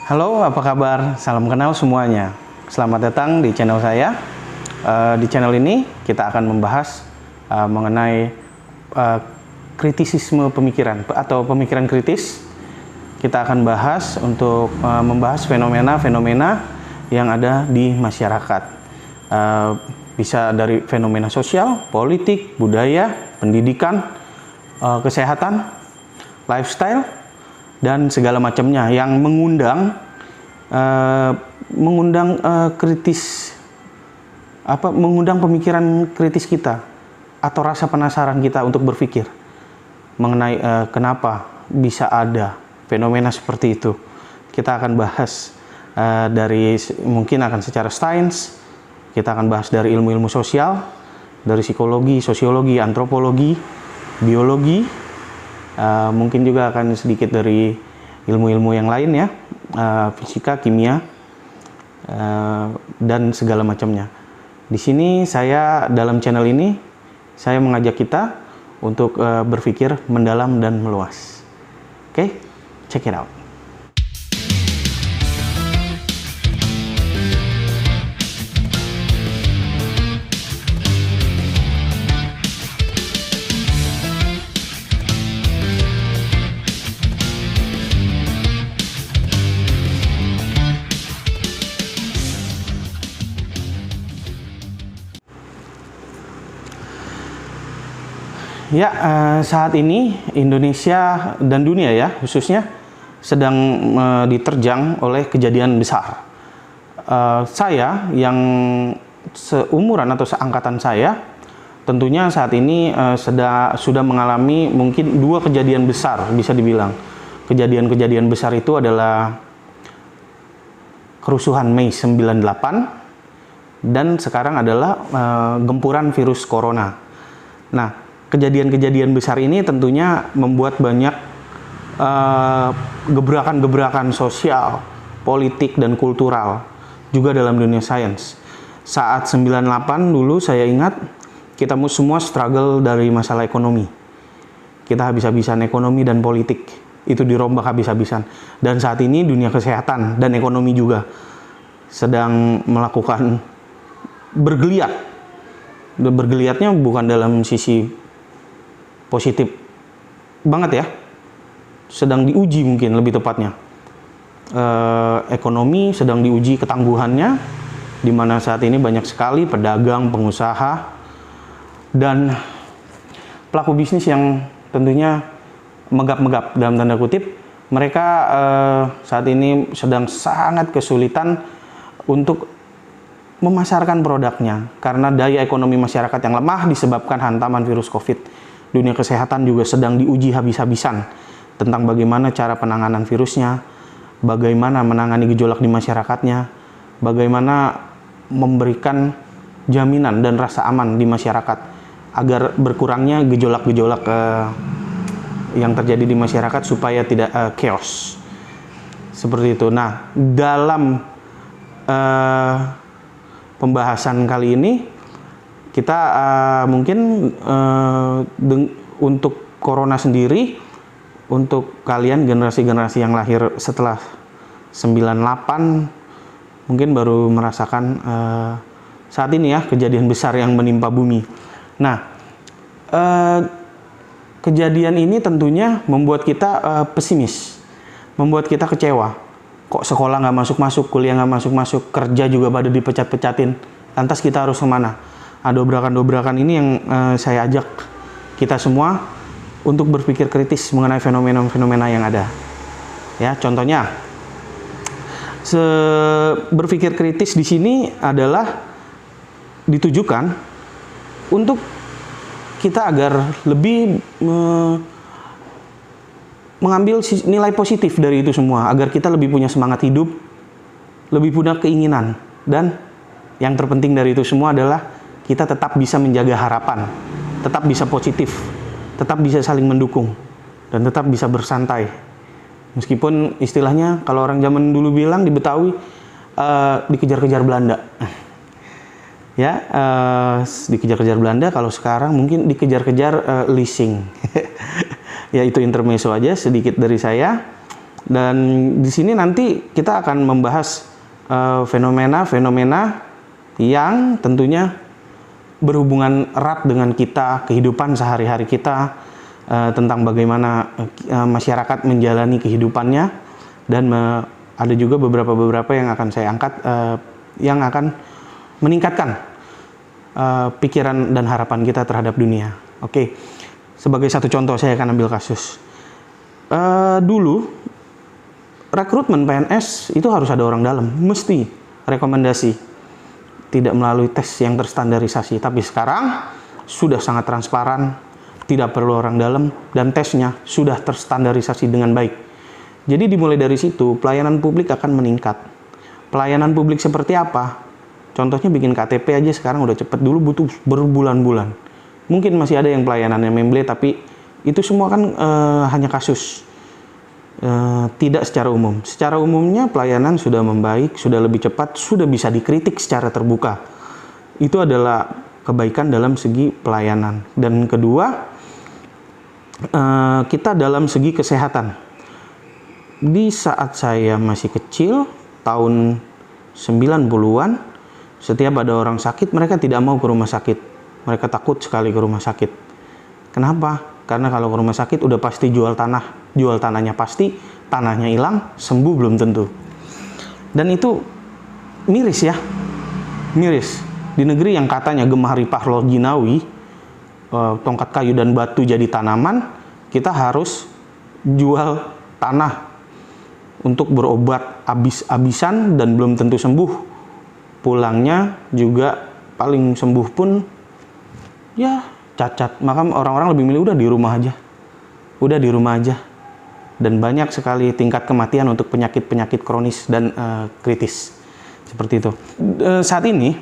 Halo, apa kabar? Salam kenal semuanya. Selamat datang di channel saya. Di channel ini kita akan membahas mengenai kritisisme pemikiran atau pemikiran kritis. Kita akan bahas untuk membahas fenomena-fenomena yang ada di masyarakat. Bisa dari fenomena sosial, politik, budaya, pendidikan, kesehatan, lifestyle, dan segala macamnya yang mengundang mengundang pemikiran kritis kita atau rasa penasaran kita untuk berpikir mengenai kenapa bisa ada fenomena seperti itu. Kita akan bahas mungkin akan secara sains, kita akan bahas dari ilmu-ilmu sosial, dari psikologi, sosiologi, antropologi, biologi. Mungkin juga akan sedikit dari ilmu-ilmu yang lain ya, fisika, kimia, dan segala macamnya. Di sini dalam channel ini saya mengajak kita untuk berpikir mendalam dan meluas. Oke, check it out. Ya, saat ini Indonesia dan dunia ya khususnya sedang diterjang oleh kejadian besar. Saya yang seumuran atau seangkatan saya tentunya saat ini sudah mengalami mungkin dua kejadian besar bisa dibilang. Kejadian-kejadian besar itu adalah kerusuhan Mei 98 dan sekarang adalah gempuran virus corona. Nah, kejadian-kejadian besar ini tentunya membuat banyak gebrakan-gebrakan sosial, politik, dan kultural juga dalam dunia sains. Saat 98 dulu saya ingat kita semua struggle dari masalah ekonomi. Kita habis-habisan ekonomi dan politik. Itu dirombak habis-habisan. Dan saat ini dunia kesehatan dan ekonomi juga sedang melakukan bergeliat. Bergeliatnya bukan dalam sisi positif banget ya, sedang diuji mungkin lebih tepatnya. Ekonomi sedang diuji ketangguhannya, di mana saat ini banyak sekali pedagang, pengusaha, dan pelaku bisnis yang tentunya megap-megap dalam tanda kutip. Mereka saat ini sedang sangat kesulitan untuk memasarkan produknya karena daya ekonomi masyarakat yang lemah disebabkan hantaman virus COVID. Dunia kesehatan juga sedang diuji habis-habisan tentang bagaimana cara penanganan virusnya, bagaimana menangani gejolak di masyarakatnya, bagaimana memberikan jaminan dan rasa aman di masyarakat agar berkurangnya gejolak-gejolak yang terjadi di masyarakat supaya tidak chaos. Seperti itu. Nah, dalam pembahasan kali ini kita mungkin untuk corona sendiri, untuk kalian generasi-generasi yang lahir setelah 98 mungkin baru merasakan saat ini ya kejadian besar yang menimpa bumi. Nah, kejadian ini tentunya membuat kita pesimis, membuat kita kecewa. Kok sekolah nggak masuk-masuk, kuliah nggak masuk-masuk, kerja juga pada dipecat-pecatin. Lantas kita harus kemana? Dobrakan-dobrakan ini yang saya ajak kita semua untuk berpikir kritis mengenai fenomena-fenomena yang ada. Ya, contohnya berpikir kritis di sini adalah ditujukan untuk kita agar lebih mengambil nilai positif dari itu semua, agar kita lebih punya semangat hidup, lebih punya keinginan, dan yang terpenting dari itu semua adalah kita tetap bisa menjaga harapan, tetap bisa positif, tetap bisa saling mendukung, dan tetap bisa bersantai. Meskipun istilahnya kalau orang zaman dulu bilang di Betawi dikejar-kejar Belanda. Ya, dikejar-kejar Belanda, kalau sekarang mungkin dikejar-kejar leasing. Ya, itu intermezzo aja sedikit dari saya. Dan di sini nanti kita akan membahas fenomena-fenomena yang tentunya berhubungan erat dengan kita, kehidupan sehari-hari kita, tentang bagaimana masyarakat menjalani kehidupannya, dan ada juga beberapa yang akan saya angkat yang akan meningkatkan pikiran dan harapan kita terhadap dunia. Oke, sebagai satu contoh saya akan ambil kasus. Dulu rekrutmen PNS itu harus ada orang dalam, mesti rekomendasi, tidak melalui tes yang terstandarisasi. Tapi sekarang sudah sangat transparan, tidak perlu orang dalam, dan tesnya sudah terstandarisasi dengan baik. Jadi dimulai dari situ, pelayanan publik akan meningkat. Pelayanan publik seperti apa? Contohnya bikin KTP aja sekarang udah cepet, dulu butuh berbulan-bulan. Mungkin masih ada yang pelayanannya memble, tapi itu semua kan hanya kasus. Tidak secara umum. Secara umumnya pelayanan sudah membaik, sudah lebih cepat, sudah bisa dikritik secara terbuka. Itu adalah kebaikan dalam segi pelayanan. Dan kedua, kita dalam segi kesehatan. Di saat saya masih kecil, tahun 90-an, setiap ada orang sakit, mereka tidak mau ke rumah sakit. Mereka takut sekali ke rumah sakit. Kenapa? Karena kalau ke rumah sakit udah pasti jual tanahnya pasti, tanahnya hilang, sembuh belum tentu. Dan itu miris ya, miris. Di negeri yang katanya gemah ripah lor jinawi, tongkat kayu dan batu jadi tanaman, kita harus jual tanah untuk berobat habis-habisan dan belum tentu sembuh. Pulangnya juga paling sembuh pun ya cacat. Maka orang-orang lebih milih udah di rumah aja. Dan banyak sekali tingkat kematian untuk penyakit-penyakit kronis dan kritis seperti itu. Saat ini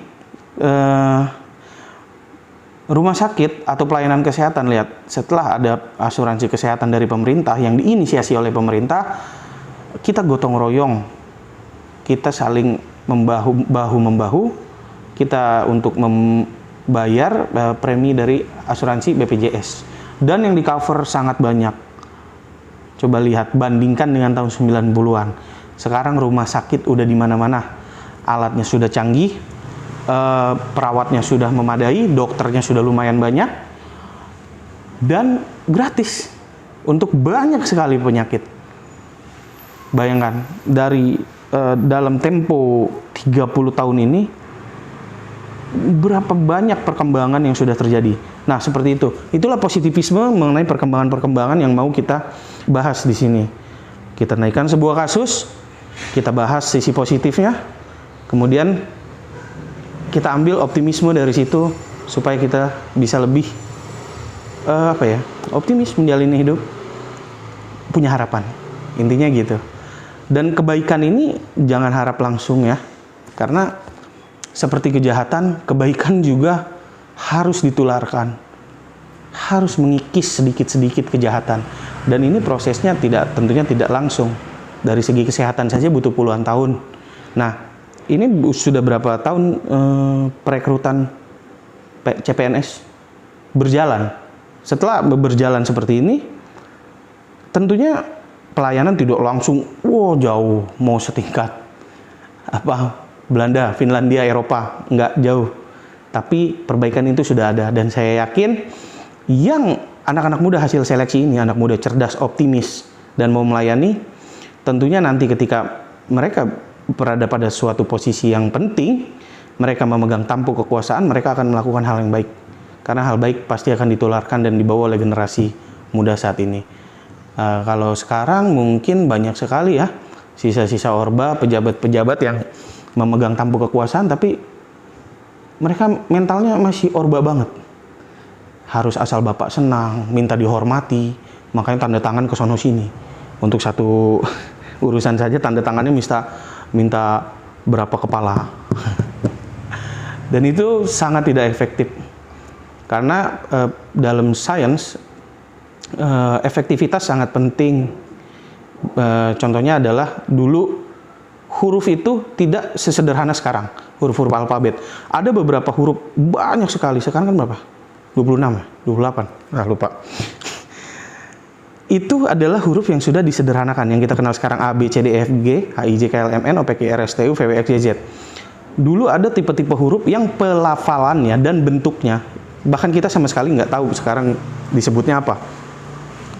rumah sakit atau pelayanan kesehatan, lihat, setelah ada asuransi kesehatan dari pemerintah yang diinisiasi oleh pemerintah, kita gotong royong, kita saling bahu-membahu, kita untuk bayar premi dari asuransi BPJS, dan yang di cover sangat banyak. Coba lihat, bandingkan dengan tahun 90-an. Sekarang rumah sakit udah di mana-mana, alatnya sudah canggih, perawatnya sudah memadai, dokternya sudah lumayan banyak, dan gratis untuk banyak sekali penyakit. Bayangkan, dari dalam tempo 30 tahun ini berapa banyak perkembangan yang sudah terjadi. Nah, seperti itu. Itulah positivisme mengenai perkembangan-perkembangan yang mau kita bahas di sini. Kita naikkan sebuah kasus, kita bahas sisi positifnya, kemudian kita ambil optimisme dari situ supaya kita bisa lebih optimis menjalani hidup, punya harapan. Intinya gitu. Dan kebaikan ini jangan harap langsung ya, karena seperti kejahatan, kebaikan juga harus ditularkan, harus mengikis sedikit-sedikit kejahatan. Dan ini prosesnya tentunya tidak langsung. Dari segi kesehatan saja butuh puluhan tahun. Nah, ini sudah berapa tahun perekrutan CPNS berjalan. Setelah berjalan seperti ini, tentunya pelayanan tidak langsung jauh, mau setingkat Belanda, Finlandia, Eropa, nggak jauh. Tapi perbaikan itu sudah ada, dan saya yakin yang anak-anak muda hasil seleksi ini, anak muda cerdas, optimis, dan mau melayani, tentunya nanti ketika mereka berada pada suatu posisi yang penting, mereka memegang tampuk kekuasaan, mereka akan melakukan hal yang baik. Karena hal baik pasti akan ditularkan dan dibawa oleh generasi muda saat ini. Kalau sekarang mungkin banyak sekali ya, sisa-sisa orba, pejabat-pejabat yang memegang tampuk kekuasaan, tapi mereka mentalnya masih orba banget. Harus asal bapak senang, minta dihormati, makanya tanda tangan ke sono sini. Untuk satu urusan saja tanda tangannya minta berapa kepala. Dan itu sangat tidak efektif. Karena dalam sains, efektivitas sangat penting. Contohnya adalah dulu huruf itu tidak sesederhana sekarang, huruf-huruf alfabet. Ada beberapa huruf, banyak sekali. Sekarang kan berapa? 26 ya? 28? Lupa. itu adalah huruf yang sudah disederhanakan, yang kita kenal sekarang A, B, C, D, E, F, G, H, I, J, K, L, M, N, O, P, Q, R, S, T, U, V, W, X, Y, Z. Dulu ada tipe-tipe huruf yang pelafalannya dan bentuknya, bahkan kita sama sekali nggak tahu sekarang disebutnya apa.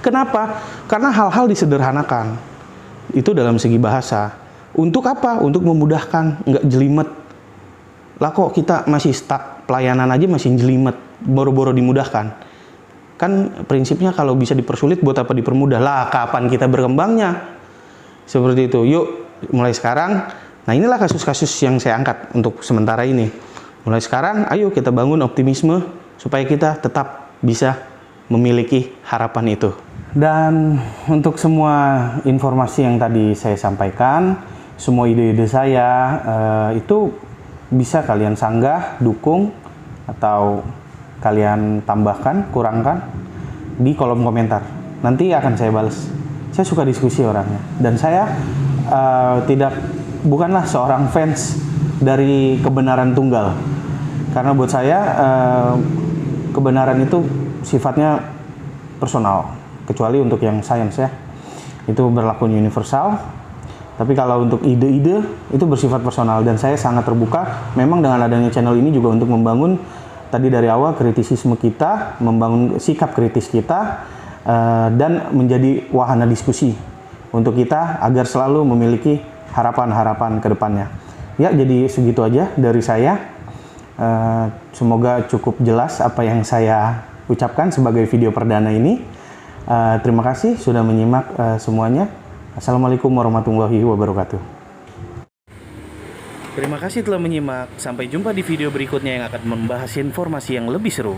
Kenapa? Karena hal-hal disederhanakan. Itu dalam segi bahasa. Untuk apa? Untuk memudahkan, nggak jelimet. Lah kok kita masih stuck, pelayanan aja masih jelimet, boro-boro dimudahkan. Kan prinsipnya kalau bisa dipersulit, buat apa dipermudah? Lah, kapan kita berkembangnya? Seperti itu. Yuk, mulai sekarang. Nah, inilah kasus-kasus yang saya angkat untuk sementara ini. Mulai sekarang, ayo kita bangun optimisme supaya kita tetap bisa memiliki harapan itu. Dan untuk semua informasi yang tadi saya sampaikan, semua ide-ide saya itu bisa kalian sanggah, dukung, atau kalian tambahkan, kurangkan di kolom komentar. Nanti akan saya balas. Saya suka diskusi orangnya, dan saya bukanlah seorang fans dari kebenaran tunggal, karena buat saya kebenaran itu sifatnya personal, kecuali untuk yang sains ya, itu berlaku universal. Tapi kalau untuk ide-ide itu bersifat personal, dan saya sangat terbuka memang dengan adanya channel ini juga untuk membangun tadi dari awal kritisisme kita, membangun sikap kritis kita, dan menjadi wahana diskusi untuk kita agar selalu memiliki harapan-harapan ke depannya. Ya, jadi segitu aja dari saya. Semoga cukup jelas apa yang saya ucapkan sebagai video perdana ini. Terima kasih sudah menyimak semuanya. Assalamualaikum warahmatullahi wabarakatuh. Terima kasih telah menyimak. Sampai jumpa di video berikutnya yang akan membahas informasi yang lebih seru.